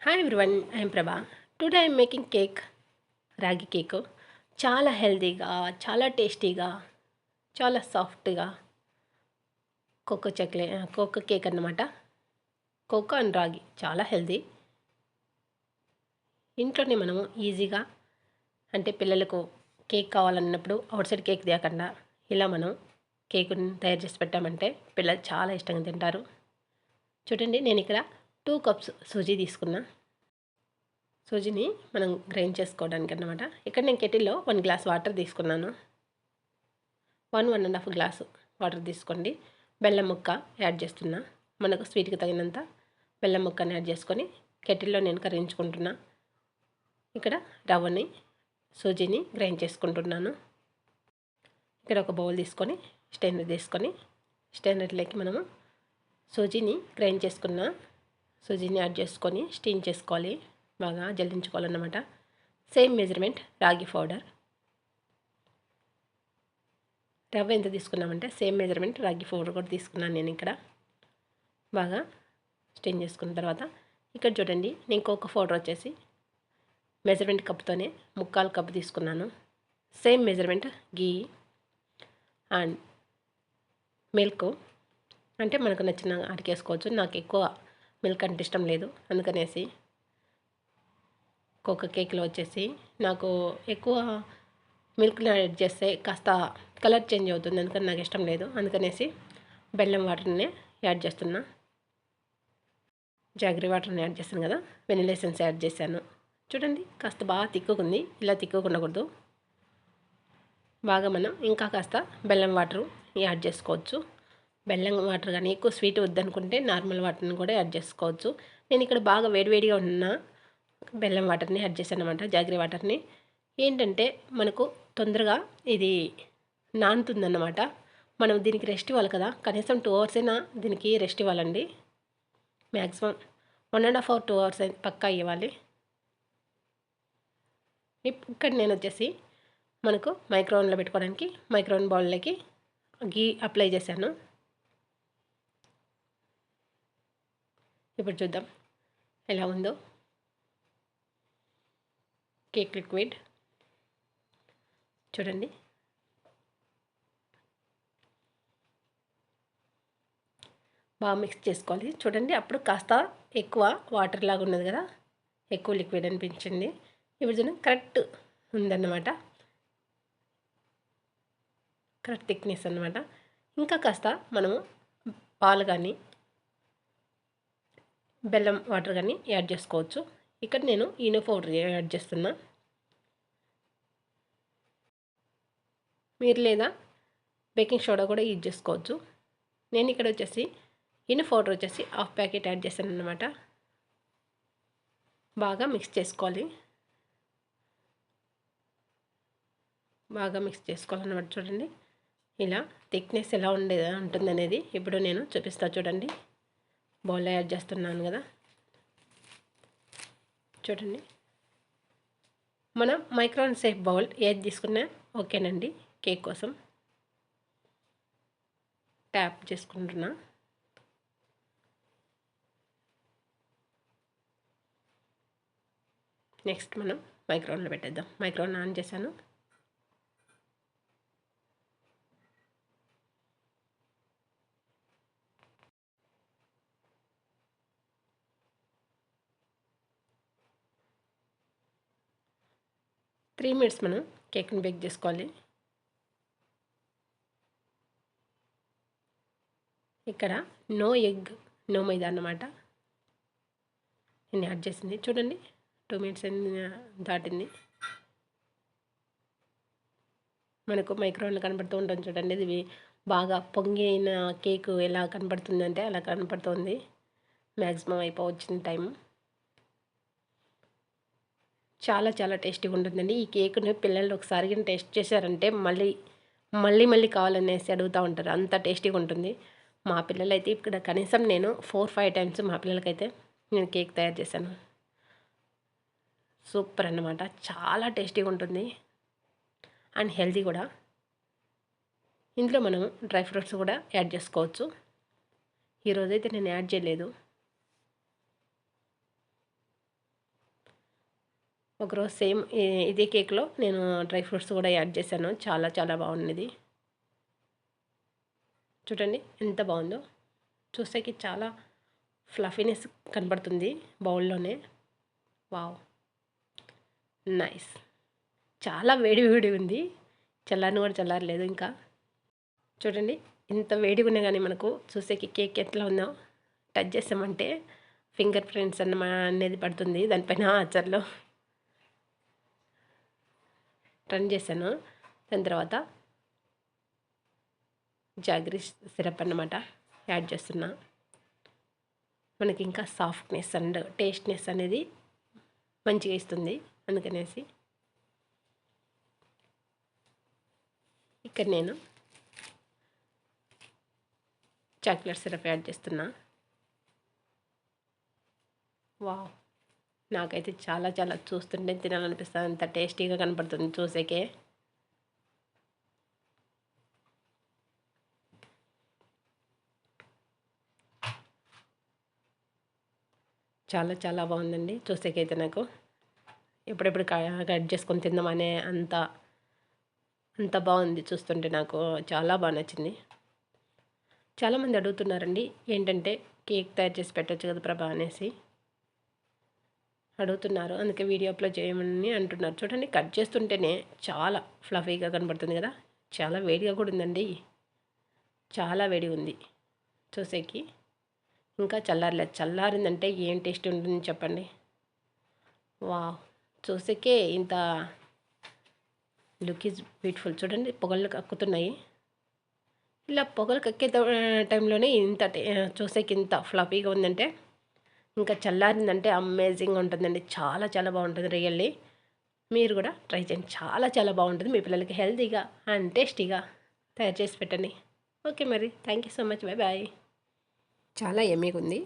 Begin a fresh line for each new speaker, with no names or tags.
Hi everyone, I'm ప్రభా. Today I'm making cake, రాగి cake. చాలా హెల్తీగా, చాలా టేస్టీగా, చాలా సాఫ్ట్గా కోకో కేక్ అన్నమాట. కోకో అండ్ రాగి చాలా హెల్తీ. ఇంట్లోనే మనము ఈజీగా, అంటే పిల్లలకు కేక్ కావాలన్నప్పుడు అవుట్ సైడ్ కేక్ తేకుండా ఇలా మనం కేకుని తయారు చేసి పెట్టామంటే పిల్లలు చాలా ఇష్టంగా తింటారు. చూడండి, నేను ఇక్కడ 2 కప్స్ సూజీ తీసుకున్నా. సూజీని మనం గ్రైండ్ చేసుకోవడానికి అన్నమాట. ఇక్కడ నేను కెటిల్లో 1 గ్లాస్ వాటర్ తీసుకున్నాను. 1.5 గ్లాసు వాటర్ తీసుకోండి. బెల్లం ముక్క యాడ్ చేస్తున్నా. మనకు స్వీట్కి తగినంత బెల్లం ముక్కని యాడ్ చేసుకొని కెటిల్లో నేను కరిగించుకుంటున్నా. ఇక్కడ రవ్వని, సూజీని గ్రైండ్ చేసుకుంటున్నాను. ఇక్కడ ఒక బౌల్ తీసుకొని స్టైనర్లోకి మనము సూజీని గ్రైండ్ చేసుకున్న సూజీని యాడ్ చేసుకొని స్టీమ్ చేసుకోవాలి. బాగా జల్లించుకోవాలన్నమాట. సేమ్ మెజర్మెంట్ రాగి పౌడర్. రవ్వ ఎంత తీసుకున్నామంటే సేమ్ మెజర్మెంట్ రాగి పౌడర్ కూడా తీసుకున్నాను నేను ఇక్కడ. బాగా స్టీమ్ చేసుకున్న తర్వాత ఇక్కడ చూడండి, నేను కోకో పౌడర్ వచ్చేసి మెజర్మెంట్ కప్తోనే 3/4 కప్పు తీసుకున్నాను. Same measurement ghee and milk, అంటే మనకు నచ్చిన అడిగేసుకోవచ్చు. నాకు ఎక్కువ మిల్క్ అంటే ఇష్టం లేదు, అందుకనేసి కోకో కేక్లో వచ్చేసి నాకు ఎక్కువ మిల్క్ని యాడ్ చేస్తే కాస్త కలర్ చేంజ్ అవుతుంది, అందుకని నాకు ఇష్టం లేదు. అందుకనేసి బెల్లం వాటర్ని యాడ్ చేస్తున్నా. జాగరీ వాటర్ని యాడ్ చేస్తాను కదా, వెనిలా ఎసెన్స్ యాడ్ చేశాను. చూడండి, కాస్త బాగా తిక్కుకుంది. ఇలా తిక్కుకుండకూడదు. బాగా మనం ఇంకా కాస్త బెల్లం వాటర్ యాడ్ చేసుకోవచ్చు. బెల్లం వాటర్ కానీ ఎక్కువ స్వీట్ వద్దనుకుంటే నార్మల్ వాటర్ని కూడా యాడ్ చేసుకోవచ్చు. నేను ఇక్కడ బాగా వేడివేడిగా ఉన్న బెల్లం వాటర్ని యాడ్ చేశాను అనమాట, జాగరీ వాటర్ని. ఏంటంటే మనకు తొందరగా ఇది నానుతుందన్నమాట. మనం దీనికి రెస్ట్ ఇవ్వాలి కదా, కనీసం 2 అవర్స్ అయినా దీనికి రెస్ట్ ఇవ్వాలండి. మ్యాక్సిమం 1.5 అవర్ 2 అవర్స్ పక్కా ఇవ్వాలి. ఇక్కడ నేను వచ్చేసి మనకు మైక్రోవెన్లో పెట్టుకోవడానికి మైక్రోవెన్ బౌల్లోకి గీ అప్లై చేశాను. ఇప్పుడు చూద్దాం ఎలా ఉందో కేక్ లిక్విడ్. చూడండి, బాగా మిక్స్ చేసుకోవాలి. చూడండి, అప్పుడు కాస్త ఎక్కువ వాటర్ లాగా ఉన్నది కదా, ఎక్కువ లిక్విడ్ అనిపించింది. ఇప్పుడు చూడండి, కరెక్ట్ ఉందన్నమాట, కరెక్ట్ థిక్నెస్ అన్నమాట. ఇంకా కాస్త మనము పాలు కానీ బెల్లం వాటర్ కానీ యాడ్ చేసుకోవచ్చు. ఇక్కడ నేను ఈనో పౌడర్ యాడ్ చేస్తున్నా. మీరు లేదా బేకింగ్ సోడా కూడా యూజ్ చేసుకోవచ్చు. నేను ఇక్కడ వచ్చేసి ఈనో పౌడర్ వచ్చేసి 1/2 ప్యాకెట్ యాడ్ చేశాను అన్నమాట. బాగా మిక్స్ చేసుకోవాలి. బాగా మిక్స్ చేసుకోవాలన్నమాట. చూడండి, ఇలా థిక్నెస్ ఎలా ఉంటుందనేది ఇప్పుడు నేను చూపిస్తా. చూడండి, బౌల్లో యాడ్ చేస్తున్నాను కదా. చూడండి, మనం మైక్రోన్ సేఫ్ బౌల్ ఏది తీసుకున్నా ఓకేనండి. కేక్ కోసం ట్యాప్ చేసుకుంటున్నా. నెక్స్ట్ మనం మైక్రోన్లో పెట్టేద్దాం. మైక్రోన్ ఆన్ చేశాను. త్రీ మినిట్స్ మనం కేక్ని బేక్ చేసుకోవాలి. ఇక్కడ నో ఎగ్ నో మైదా అన్నమాట నేను యాడ్ చేసింది. చూడండి, 2 మినిట్స్ దాటింది. మనకు మైక్రోవేవ్లో కనబడుతూ ఉంటుంది చూడండి, ఇది బాగా పొంగిన కేక్ ఎలా కనబడుతుందంటే అలా కనబడుతుంది. మ్యాక్సిమం అయిపోవచ్చిన టైం. చాలా చాలా టేస్టీగా ఉంటుందండి. ఈ కేక్ని పిల్లలు ఒకసారి టేస్ట్ చేశారంటే మళ్ళీ మళ్ళీ మళ్ళీ కావాలనేసి అడుగుతూ ఉంటారు, అంత టేస్టీగా ఉంటుంది. మా పిల్లలైతే ఇక్కడ కనీసం నేను 4-5 టైమ్స్ మా పిల్లలకైతే నేను కేక్ తయారు చేశాను. సూపర్ అన్నమాట, చాలా టేస్టీగా ఉంటుంది అండ్ హెల్తీ కూడా. ఇందులో మనం డ్రై ఫ్రూట్స్ కూడా యాడ్ చేసుకోవచ్చు. ఈరోజైతే నేను యాడ్ చేయలేదు. ఒకరోజు సేమ్ ఇదే కేక్లో నేను డ్రై ఫ్రూట్స్ కూడా యాడ్ చేశాను. చాలా చాలా బాగున్నది. చూడండి ఎంత బాగుందో. చూసేకి చాలా ఫ్లఫీనెస్ కనబడుతుంది బౌల్లోనే. Wow, nice. చాలా వేడి వేడి ఉంది. చల్లారిని కూడా చల్లారలేదు ఇంకా. చూడండి ఇంత వేడిగా ఉన్నా కానీ మనకు చూసేకి కేక్ ఎట్లా ఉందో టచ్ చేసామంటే ఫింగర్ ప్రింట్స్ అనేది పడుతుంది దానిపైన ఆచర్లో. టర్న్ చేశాను. దాని తర్వాత జాగరీ సిరప్ అన్నమాట యాడ్ చేస్తున్నా. మనకి ఇంకా సాఫ్ట్నెస్ అండ్ టేస్ట్నెస్ అనేది మంచిగా ఇస్తుంది. అందుకనేసి ఇక్కడ నేను చాక్లెట్ సిరప్ యాడ్ చేస్తున్నా. వావ్, నాకైతే చాలా చాలా చూస్తుంటే తినాలనిపిస్తుంది. అంత టేస్టీగా కనపడుతుంది చూసేకే. చాలా చాలా బాగుందండి చూసేకైతే. నాకు ఎప్పుడెప్పుడు కట్ చేసుకొని తిందామనే అంత బాగుంది చూస్తుంటే. నాకు చాలా బాగా నచ్చింది. చాలామంది అడుగుతున్నారండి ఏంటంటే కేక్ తయారు చేసి పెట్టచ్చు కదా ప్రభా అనేసి అడుగుతున్నారు. అందుకే వీడియో అప్లోడ్ చేయమని అంటున్నారు. చూడండి కట్ చేస్తుంటేనే చాలా ఫ్లఫీగా కనబడుతుంది కదా. చాలా వేడిగా కూడా ఉందండి. చాలా వేడి ఉంది చూసేకి. ఇంకా చల్లారలేదు. చల్లారిందంటే ఏం టేస్ట్ ఉంటుంది చెప్పండి. వావ్, చూసేకే ఇంత లుక్ ఈజ్ బ్యూటిఫుల్. చూడండి పొగలు కక్కుతున్నాయి. ఇలా పొగలు కక్కే టైంలోనే ఇంత చూసేకి ఇంత ఫ్లఫీగా ఉందంటే ఇంకా చల్లారిందంటే అమేజింగ్ ఉంటుందండి. చాలా చాలా బాగుంటుంది రియల్లీ. మీరు కూడా ట్రై చేయండి. చాలా చాలా బాగుంటుంది. మీ పిల్లలకి హెల్తీగా అండ్ టేస్టీగా తయారు చేసి పెట్టండి. ఓకే మరి, thank you so much. Bye bye. చాలా ఎమ్మీగా ఉంది.